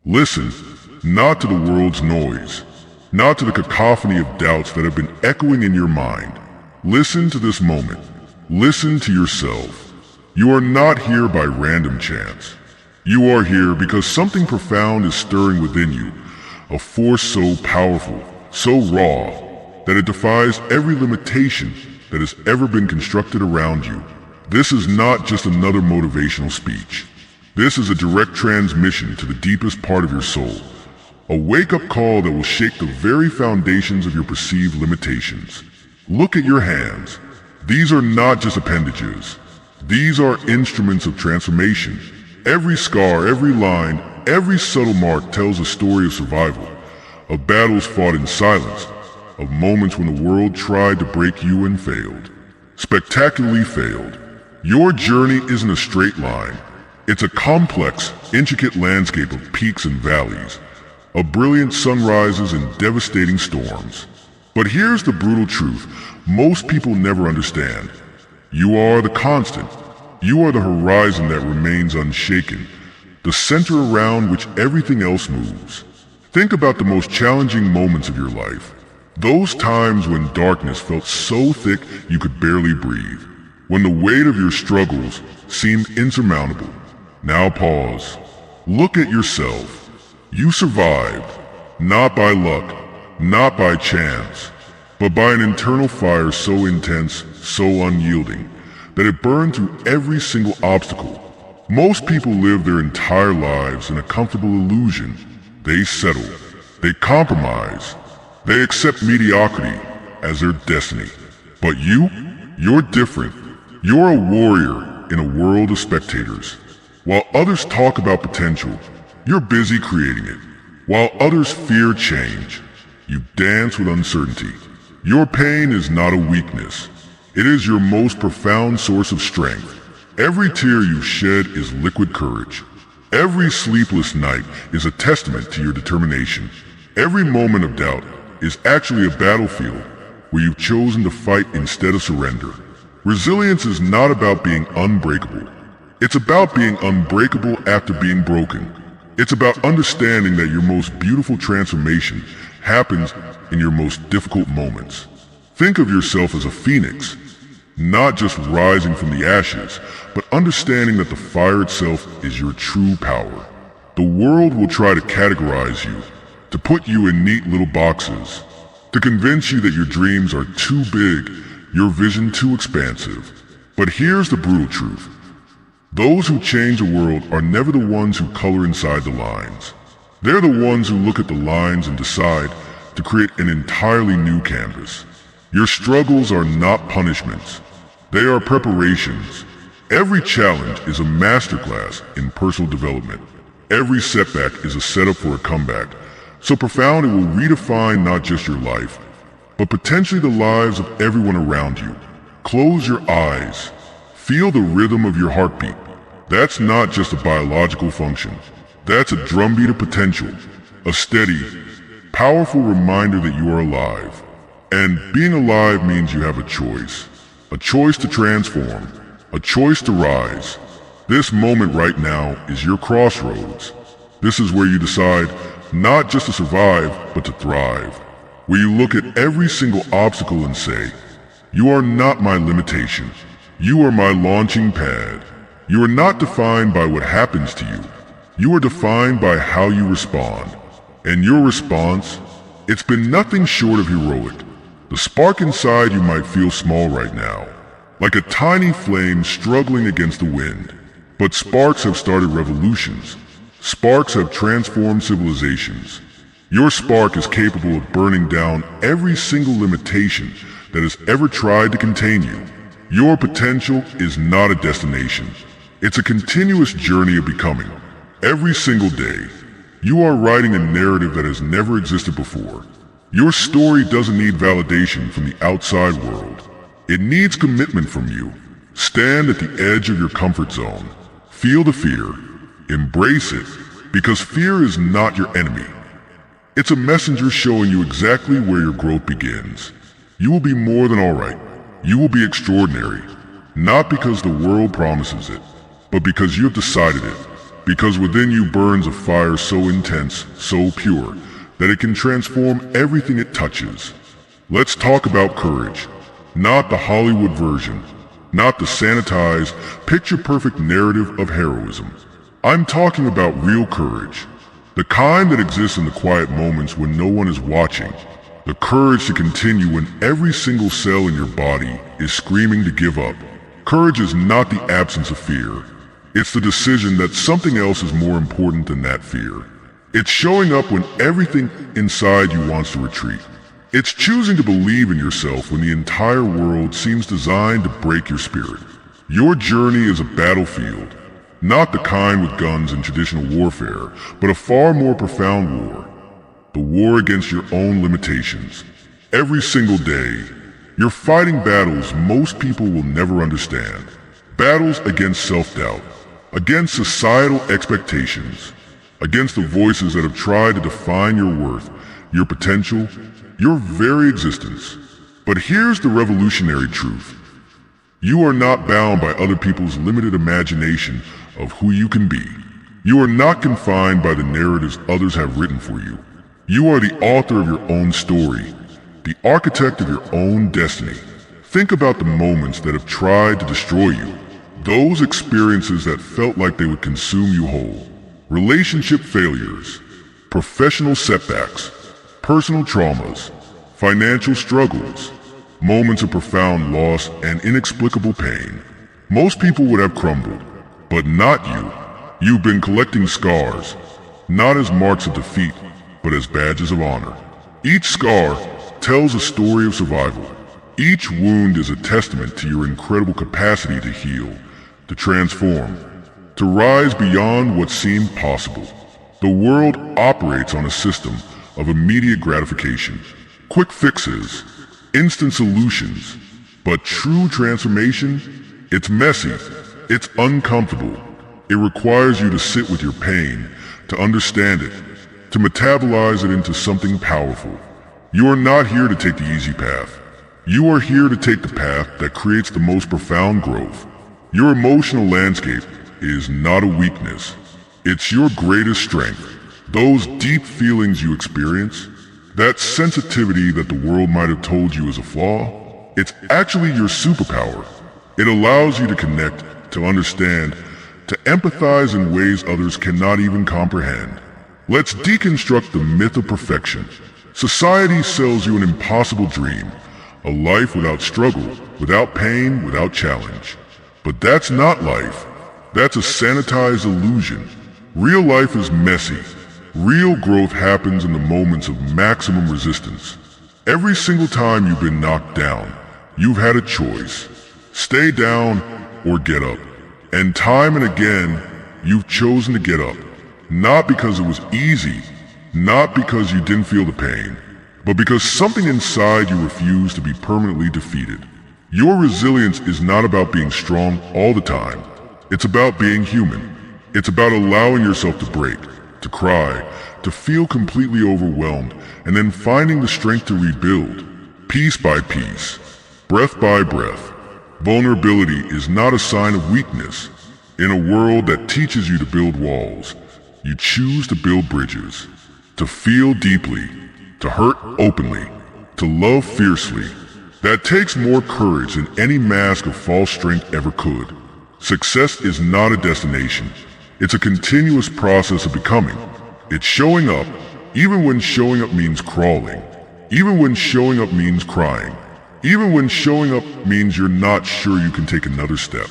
Listen, not to the world's noise, not to the cacophony of doubts that have been echoing in your mind. Listen to this moment. Listen to yourself. You are not here by random chance. You are here because something profound is stirring within you, a force so powerful, so raw, that it defies every limitation that has ever been constructed around you. This is not just another motivational speech. This is a direct transmission to the deepest part of your soul, a wake-up call that will shake the very foundations of your perceived limitations. Look at your hands. These are not just appendages. These are instruments of transformation. Every scar, every line, every subtle mark tells a story of survival, of battles fought in silence, of moments when the world tried to break you and failed. Spectacularly failed. Your journey isn't a straight line. It's a complex, intricate landscape of peaks and valleys, of brilliant sunrises and devastating storms. But here's the brutal truth most people never understand. You are the constant. You are the horizon that remains unshaken, the center around which everything else moves. Think about the most challenging moments of your life. Those times when darkness felt so thick you could barely breathe. When the weight of your struggles seemed insurmountable. Now pause. Look at yourself. You survived, not by luck, not by chance, but by an internal fire so intense, so unyielding, that it burned through every single obstacle. Most people live their entire lives in a comfortable illusion. They settle. They compromise. They accept mediocrity as their destiny. But you're different. You're a warrior in a world of spectators. While others talk about potential, you're busy creating it. While others fear change, you dance with uncertainty. Your pain is not a weakness. It is your most profound source of strength. Every tear you shed is liquid courage. Every sleepless night is a testament to your determination. Every moment of doubt is actually a battlefield where you've chosen to fight instead of surrender. Resilience is not about being unbreakable. It's about being unbreakable after being broken. It's about understanding that your most beautiful transformation happens in your most difficult moments. Think of yourself as a phoenix, not just rising from the ashes, but understanding that the fire itself is your true power. The world will try to categorize you, to put you in neat little boxes, to convince you that your dreams are too big, your vision too expansive. But here's the brutal truth. Those who change the world are never the ones who color inside the lines. They're the ones who look at the lines and decide to create an entirely new canvas. Your struggles are not punishments. They are preparations. Every challenge is a masterclass in personal development. Every setback is a setup for a comeback, so profound it will redefine not just your life, but potentially the lives of everyone around you. Close your eyes. Feel the rhythm of your heartbeat. That's not just a biological function. That's a drumbeat of potential, a steady, powerful reminder that you are alive. And being alive means you have a choice to transform, a choice to rise. This moment right now is your crossroads. This is where you decide not just to survive, but to thrive. Where you look at every single obstacle and say, you are not my limitation. You are my launching pad. You are not defined by what happens to you. You are defined by how you respond. And your response, it's been nothing short of heroic. The spark inside you might feel small right now, like a tiny flame struggling against the wind. But sparks have started revolutions. Sparks have transformed civilizations. Your spark is capable of burning down every single limitation that has ever tried to contain you. Your potential is not a destination. It's a continuous journey of becoming. Every single day, you are writing a narrative that has never existed before. Your story doesn't need validation from the outside world. It needs commitment from you. Stand at the edge of your comfort zone. Feel the fear. Embrace it, because fear is not your enemy. It's a messenger showing you exactly where your growth begins. You will be more than all right. You will be extraordinary, not because the world promises it, but because you have decided it. because within you burns a fire so intense, so pure, that it can transform everything it touches. Let's talk about courage. Not the Hollywood version, not the sanitized, picture-perfect narrative of heroism. I'm talking about real courage. The kind that exists in the quiet moments when no one is watching. The courage to continue when every single cell in your body is screaming to give up. Courage is not the absence of fear. It's the decision that something else is more important than that fear. It's showing up when everything inside you wants to retreat. It's choosing to believe in yourself when the entire world seems designed to break your spirit. Your journey is a battlefield, not the kind with guns and traditional warfare, but a far more profound war. The war against your own limitations. Every single day, you're fighting battles most people will never understand. Battles against self-doubt, against societal expectations, against the voices that have tried to define your worth, your potential, your very existence. But here's the revolutionary truth. You are not bound by other people's limited imagination of who you can be. You are not confined by the narratives others have written for you. You are the author of your own story, the architect of your own destiny. Think about the moments that have tried to destroy you, those experiences that felt like they would consume you whole. Relationship failures, professional setbacks, personal traumas, financial struggles, moments of profound loss and inexplicable pain. Most people would have crumbled, but not you. You've been collecting scars, not as marks of defeat, but as badges of honor. Each scar tells a story of survival. Each wound is a testament to your incredible capacity to heal, to transform, to rise beyond what seemed possible. The world operates on a system of immediate gratification, quick fixes, instant solutions. But true transformation, it's messy, it's uncomfortable. It requires you to sit with your pain, to understand it, to metabolize it into something powerful. You are not here to take the easy path. You are here to take the path that creates the most profound growth. Your emotional landscape is not a weakness. It's your greatest strength. Those deep feelings you experience, that sensitivity that the world might have told you is a flaw, it's actually your superpower. It allows you to connect, to understand, to empathize in ways others cannot even comprehend. Let's deconstruct the myth of perfection. Society sells you an impossible dream, a life without struggle, without pain, without challenge. But that's not life. That's a sanitized illusion. Real life is messy. Real growth happens in the moments of maximum resistance. Every single time you've been knocked down, you've had a choice. Stay down or get up. And time and again, you've chosen to get up. Not because it was easy, not because you didn't feel the pain, but because something inside you refused to be permanently defeated. Your resilience is not about being strong all the time. It's about being human. It's about allowing yourself to break, to cry, to feel completely overwhelmed, and then finding the strength to rebuild, piece by piece, breath by breath. Vulnerability is not a sign of weakness. In a world that teaches you to build walls, you choose to build bridges, to feel deeply, to hurt openly, to love fiercely. That takes more courage than any mask of false strength ever could. Success is not a destination. It's a continuous process of becoming. It's showing up, even when showing up means crawling, even when showing up means crying, even when showing up means you're not sure you can take another step.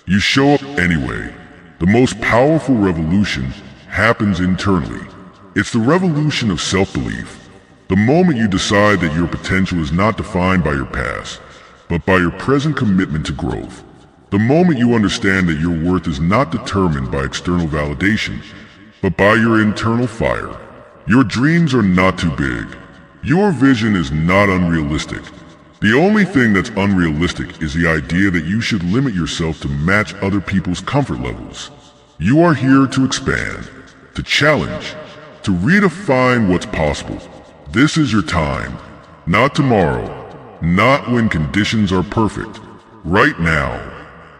You show up anyway. The most powerful revolution happens internally. It's the revolution of self-belief. The moment you decide that your potential is not defined by your past, but by your present commitment to growth. The moment you understand that your worth is not determined by external validation, but by your internal fire. Your dreams are not too big. Your vision is not unrealistic. The only thing that's unrealistic is the idea that you should limit yourself to match other people's comfort levels. You are here to expand, to challenge, to redefine what's possible. This is your time, not tomorrow, not when conditions are perfect. Right now,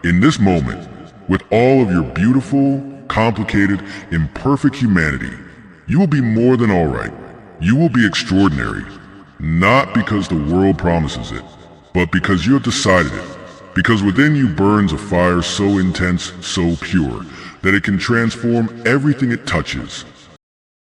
in this moment, with all of your beautiful, complicated, imperfect humanity, you will be more than all right. You will be extraordinary. Not because the world promises it, but because you have decided it. Because within you burns a fire so intense, so pure, that it can transform everything it touches.